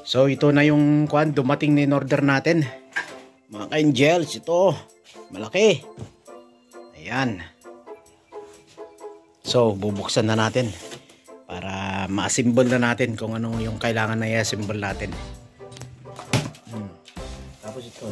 So ito na yung kwan, dumating na in order natin. Mga ka-angels, ito. Malaki. Ayan. So bubuksan na natin para ma-assemble na natin kung ano yung kailangan na i-assemble natin. Tapos ito.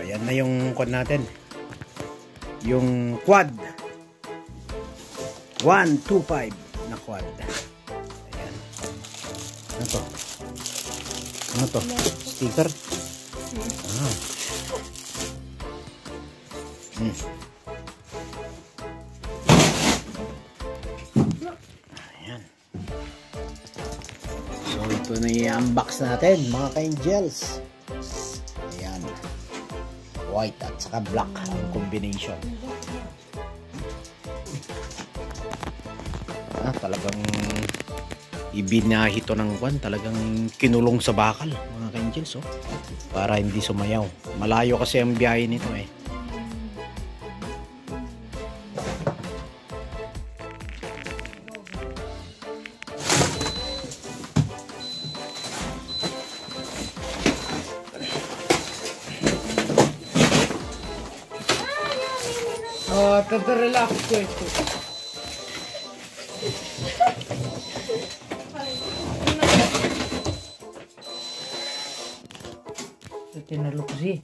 Yan na yung quad natin. Yung quad 125 na quad. Ayan. Ano to? Ano to? Sticker? Ah. Ayan. So ito na i-unbox natin mga ka-angels. White at saka black ang combination. Talagang ibinahi ito ng kwan, talagang kinulong sa bakal mga ka-angels, para hindi sumayaw. Malayo kasi ang biyahe nito eh. Relax ko ito. Ito tinalok siya.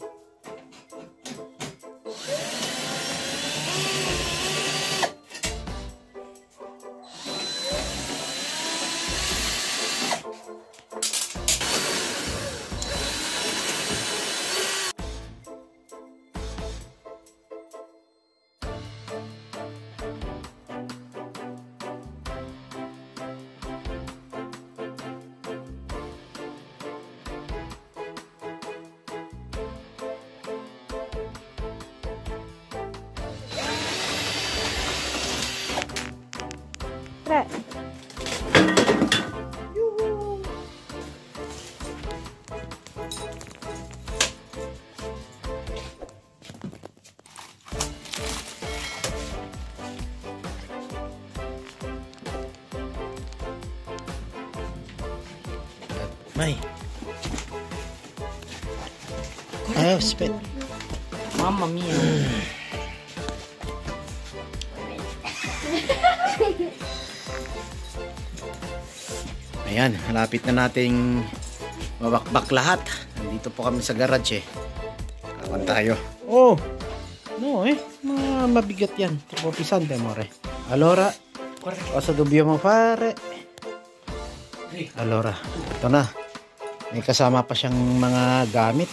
May. Ayaw, spit. Mamma mia. Ayan, malapit na nating mabakbak lahat. Nandito po kami sa garage eh. Kawan tayo. Oh! No eh, mabigat yan. Tipo pisante more. Allora, cosa dobbiamo fare? Allora, ito na. May kasama pa siyang mga gamit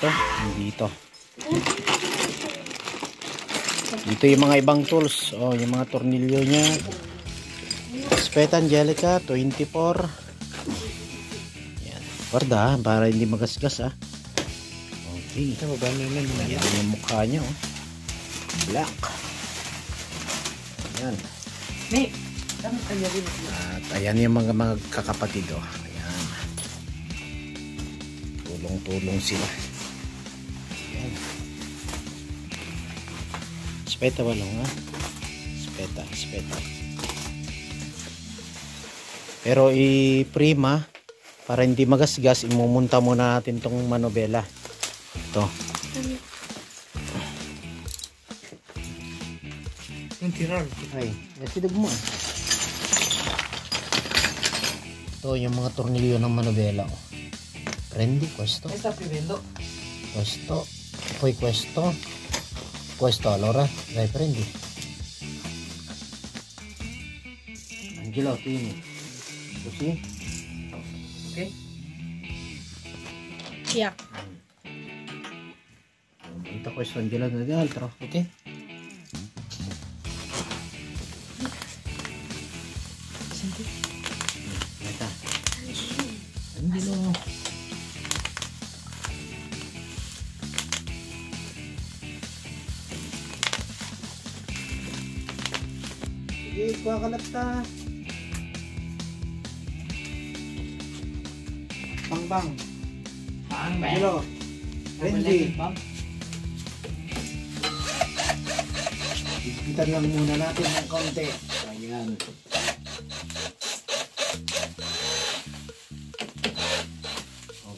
dito. Dito yung mga ibang tools. Oh, yung mga tornilyo niya. Speta Angelica 24. Yan. Guarda, para hindi magasgas Okay. Ito ba yan yung mukha niya Black. Yan. At ayan yung mga kakapatid Ayan. Tulong-tulong sila. Ayan. Speta walong Speta. Pero i-prima para hindi magasgas, imumunta muna natin tong manobela. Ito. Yung tirar. Ay, sidag mo Ito yung mga tornilyo ng manobela. Prendi, questo. Sta prendendo. Questo. Poi questo. Questo, allora. Dai, prendi. Angelo, tieni. Così. Ok. Yeah. Ito questo, Angelo, dall'altro. Ok? Senti. Aspetta. Angelo. Sige, kuha ka na ta. Bang. Bang, bang. Angelo. Renji. Higpitan lang muna natin ng konti. Ayan.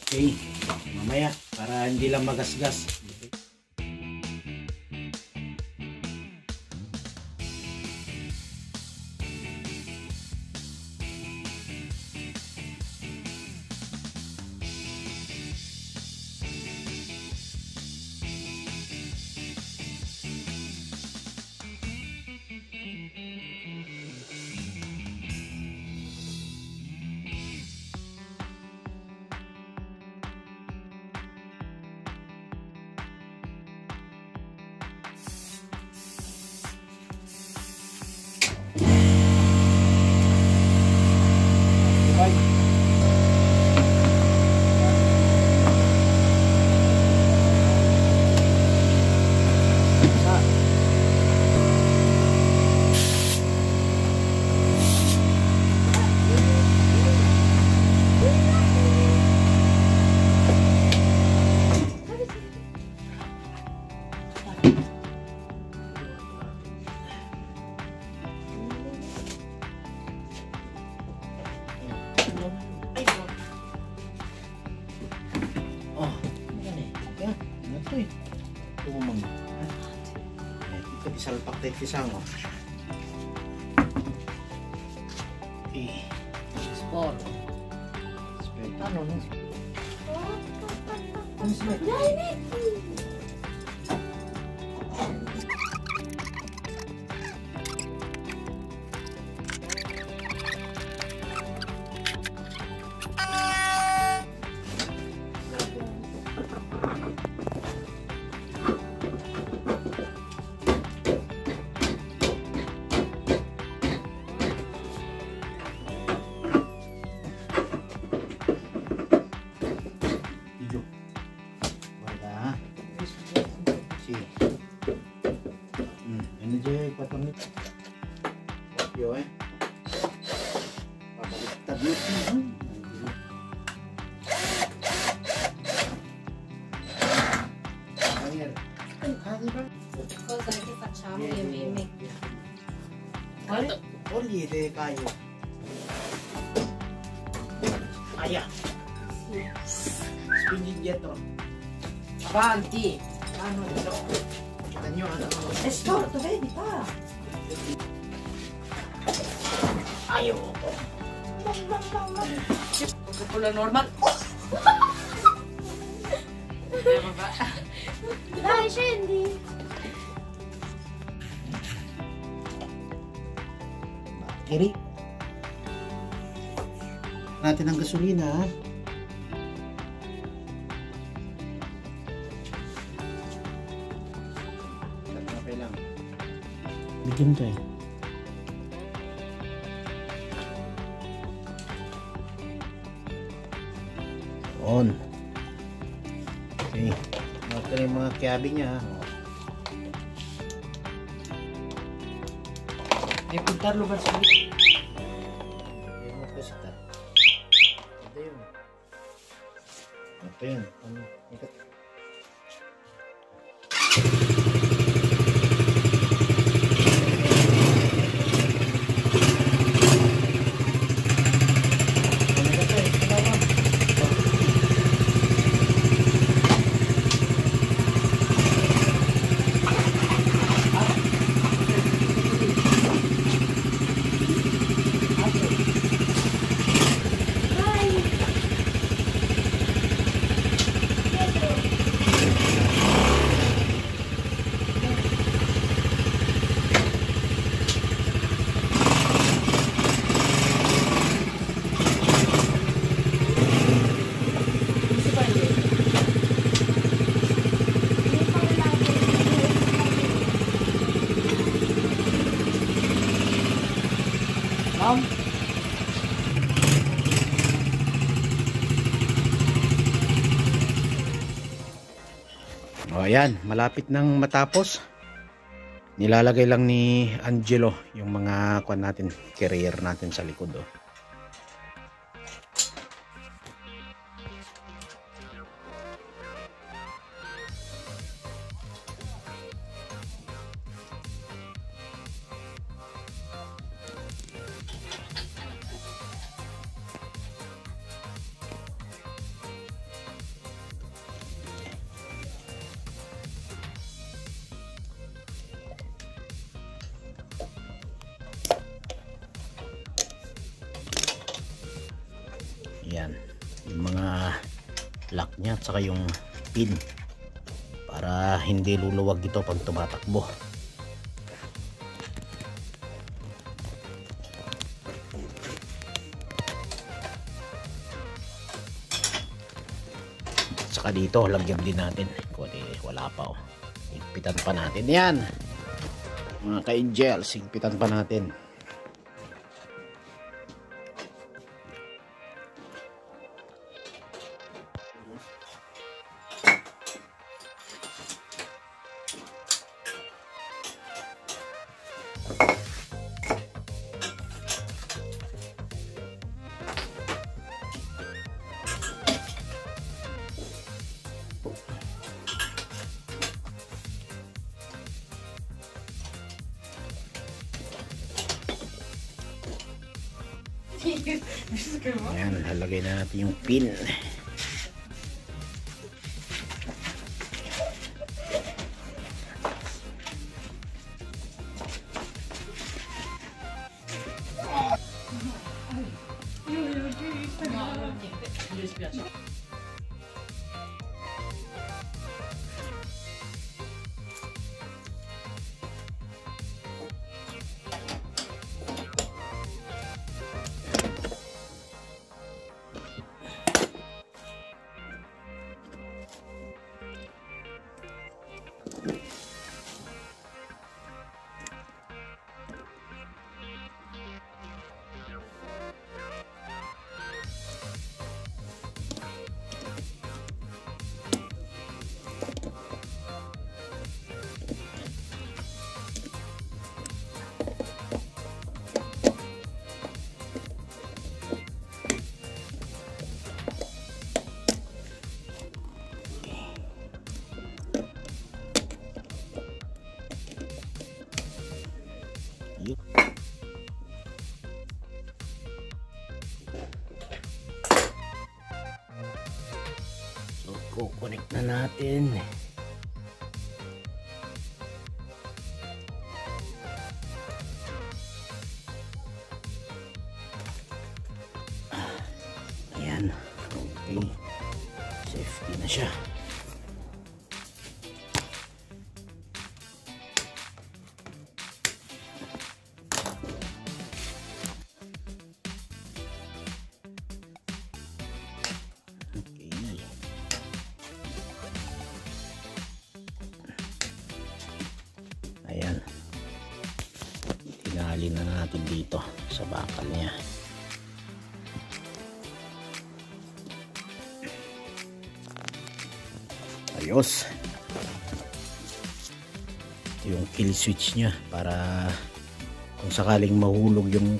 Okay. Mamaya, para hindi lang magasgas. Ito disalpak tayo pisang. Sport. Ano? Cosa che facciamo io e me? Togliete caio. Aia. Spingi indietro. Avanti. Ano dito? Kita nyo ano? È storto, vedi qua. Ayo. Questo quello è normal. Dai, scendi! Kiri. Natin ang gasolina. Okay lang. Medium tayo. On. Okay. Ito na yung mga kiabi niya. E puntarlo verso lì. Ito yun. Ito yun. Ikat. O ayan, malapit nang matapos. Nilalagay lang ni Angelo yung mga kuan natin, carrier natin sa likod. Ayan, yung mga lock nya at saka yung pin para hindi luluwag ito pag tumatakbo. At saka dito lagyan din natin kung wala pa, oh. Higpitan pa natin yan mga ka-angels, higpitan pa natin. Ayan, lalagay na natin yung pin. So, kukonek na natin. Ayan. Okay. Safety na siya. Ayan, tinali na natin dito sa bakal niya. Ayos. Ito yung kill switch niya para kung sakaling mahulog yung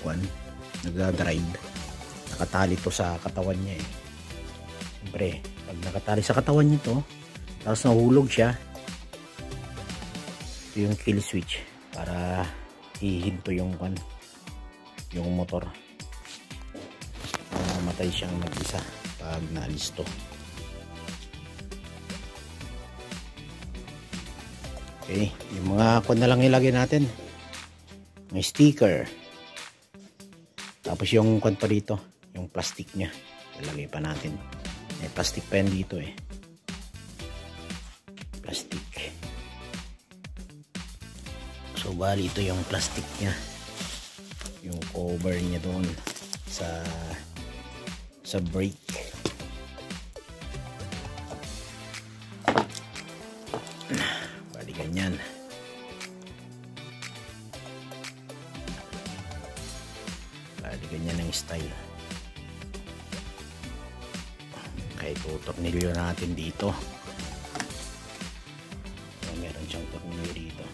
nagdadrive, nakatali to sa katawan niya eh. Siyempre pag nakatali sa katawan niya to, tapos nahulog siya, ito yung kill switch para hihinto yung motor, mamatay siyang mag-isa pag naalis to. Okay, yung mga na lang ilagay natin, may sticker, tapos yung pa dito, yung plastic nya ilagay pa natin. May plastic pa yan dito eh, plastic. So bali ito yung plastic nya, yung cover niya doon sa brake. Bali ganyan. Bali ganyan ang style. Kaya tutornilyo natin dito. So, meron siyang tornilyo dito.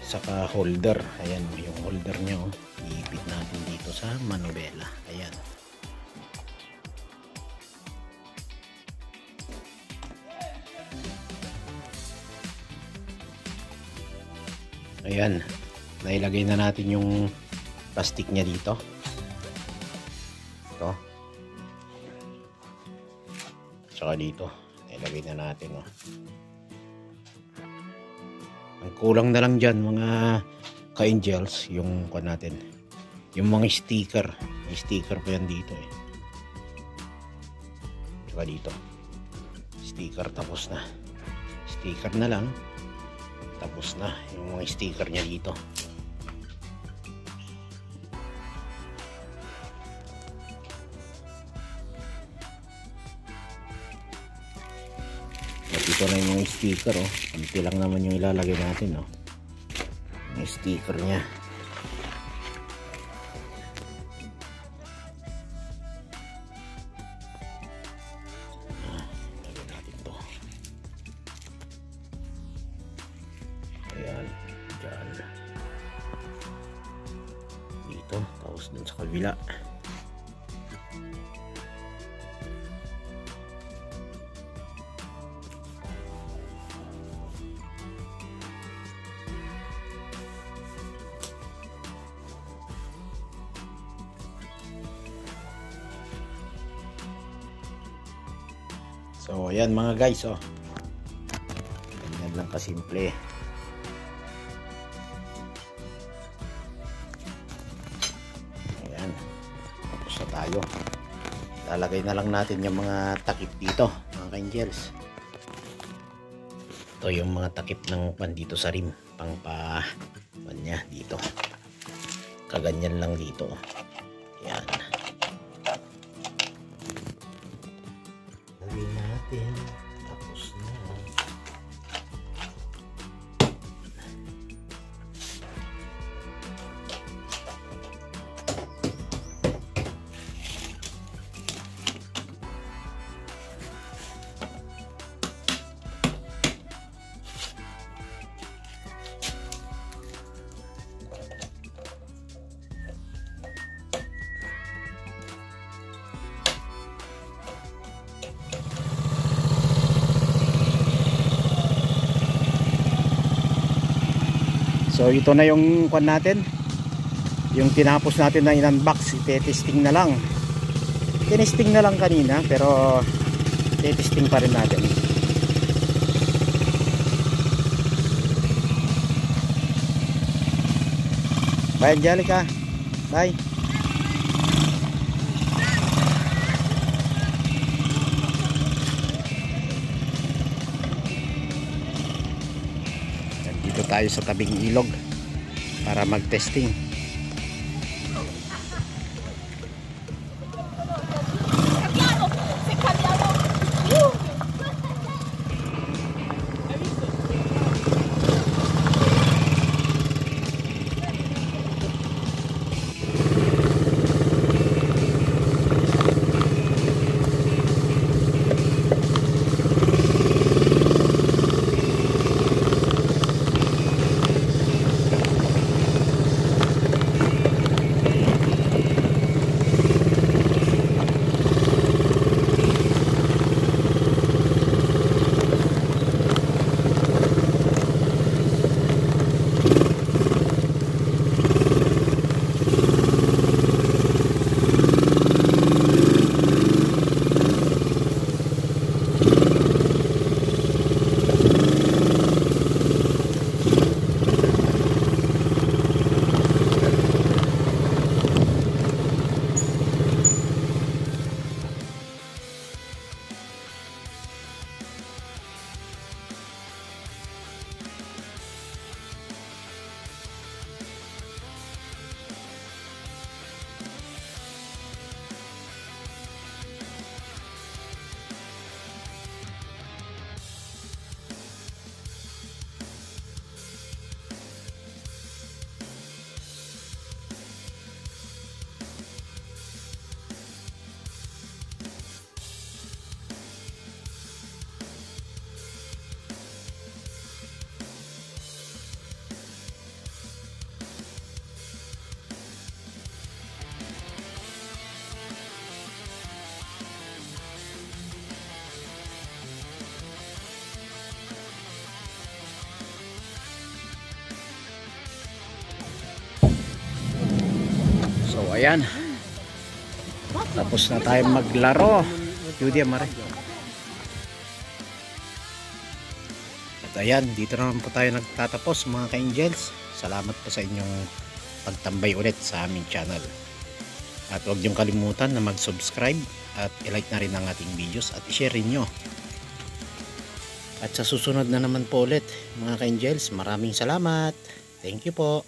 Saka holder, ayan yung holder nya, oh. Iipit natin dito sa manubela. Ayan. Ayan, nailagay na natin yung plastic nya dito. Ito. Saka dito, nailagay na natin, oh. Ang kulang na lang dyan mga ka-angels, yung natin, yung mga sticker. May sticker pa yan dito eh. Tsaka dito. Sticker tapos na. Sticker na lang. Tapos na yung mga sticker niya dito. At ito na yung mga sticker, oh. Kunti lang naman yung ilalagay natin, oh. Yung sticker niya. Lagay natin to. Ayan, dyan. Dito, tapos dun sa kabila. So ayan mga guys, oh. Ganyan lang kasimple. Ayan. Tapos na tayo. Lalagay na lang natin yung mga takip dito, mga ka-angels. Ito yung mga takip ng pan dito sa rim, pang pa niya dito. Kaganyan lang dito. Ayan. Lagay natin. Tapos na. So ito na yung kwan natin. Yung tinapos natin na in-unbox, i-testing na lang. Tinesting na lang kanina pero testing pa rin natin. Bye Angelica. Bye. Dito tayo sa tabing ilog para mag-testing. So ayan, tapos na tayo maglaro. Judy Amare. At ayan, dito naman po tayo nagtatapos mga ka-angels. Salamat po sa inyong pagtambay ulit sa aming channel. At huwag niyong kalimutan na mag-subscribe at i-like na rin ang ating videos at i-share rin nyo. At sa susunod na naman po ulit mga ka-angels, maraming salamat. Thank you po.